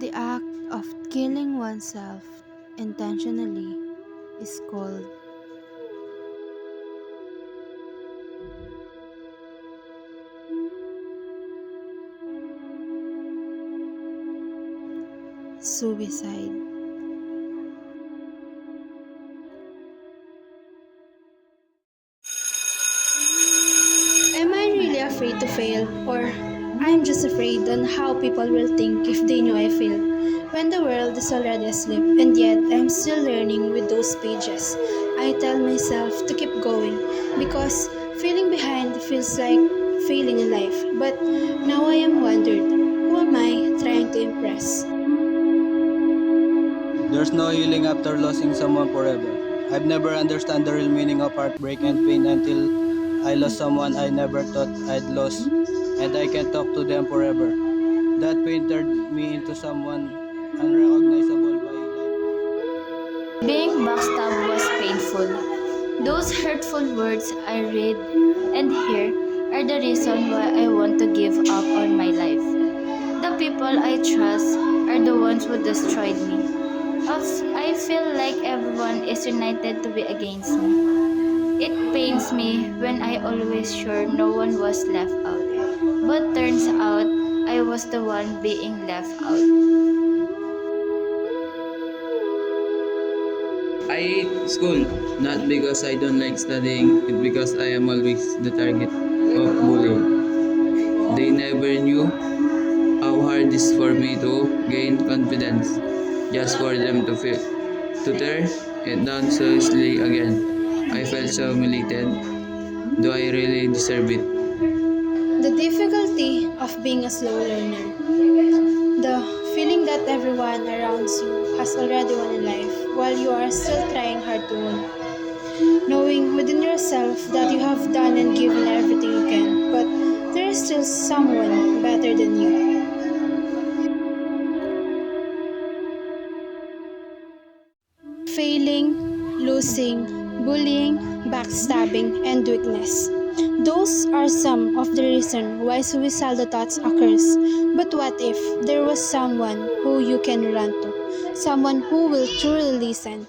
The act of killing oneself intentionally is called suicide. Am I really afraid to fail, or I'm just afraid on how people will think if they knew I failed? When the world is already asleep, and yet I'm still learning with those pages. I tell myself to keep going because feeling behind feels like failing in life. But now I am wondered, who am I trying to impress? There's no healing after losing someone forever. I've never understood the real meaning of heartbreak and pain until I lost someone I never thought I'd lost, and I can't talk to them forever. That pain turned me into someone unrecognizable by life. Being backstabbed was painful. Those hurtful words I read and hear are the reason why I want to give up on my life. The people I trust are the ones who destroyed me. I feel like everyone is united to be against me. It pains me when I always sure no one was left out. But turns out I was the one being left out. I hate school, not because I don't like studying, it's because I am always the target of bullying. They never knew how hard it is for me to gain confidence, just for them to tear it down so easily again. I felt so humiliated. Do I really deserve it? The difficulty of being a slow learner. The feeling that everyone around you has already won in life while you are still trying hard to win. Knowing within yourself that you have done and given everything you can, but there is still someone better than you. Failing, losing, bullying, backstabbing, and weakness. Those are some of the reasons why suicidal thoughts occurs. But what if there was someone who you can run to? Someone who will truly listen?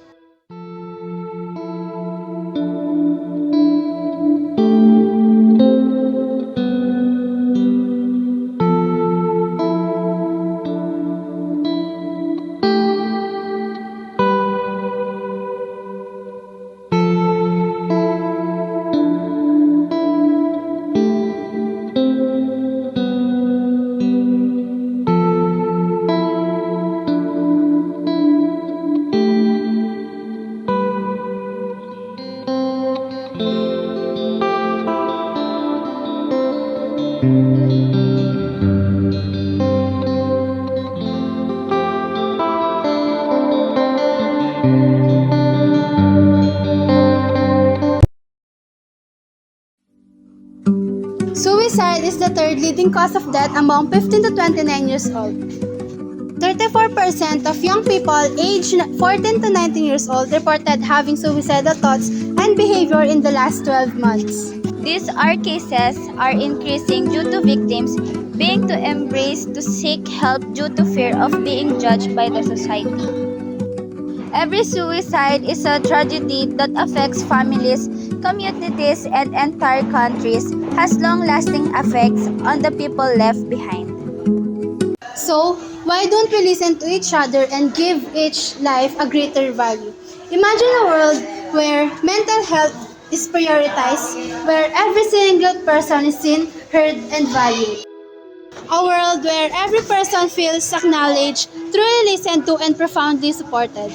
Suicide is the third leading cause of death among 15 to 29 years old. 34% of young people aged 14 to 19 years old reported having suicidal thoughts and behavior in the last 12 months. These cases are increasing due to victims being too embraced to seek help due to fear of being judged by the society. Every suicide is a tragedy that affects families, communities, and entire countries, has long-lasting effects on the people left behind. So, why don't we listen to each other and give each life a greater value? Imagine a world where mental health is prioritized, where every single person is seen, heard, and valued. A world where every person feels acknowledged, truly listened to, and profoundly supported.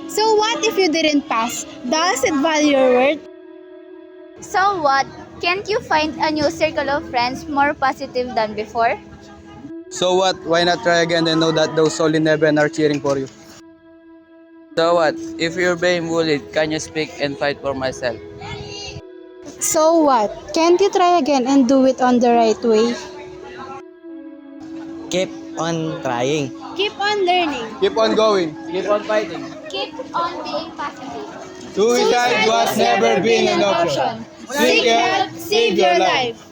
So what if you didn't pass? Does it value your worth? So what? Can't you find a new circle of friends more positive than before? So what? Why not try again and know that those soul in heaven are cheering for you? So what? If you're being bullied, can you speak and fight for myself? So what? Can't you try again and do it on the right way? Keep on trying. Keep on learning. Keep on going. Keep on fighting. Keep on being positive. Suicide was never been an option. Seek help, save your life.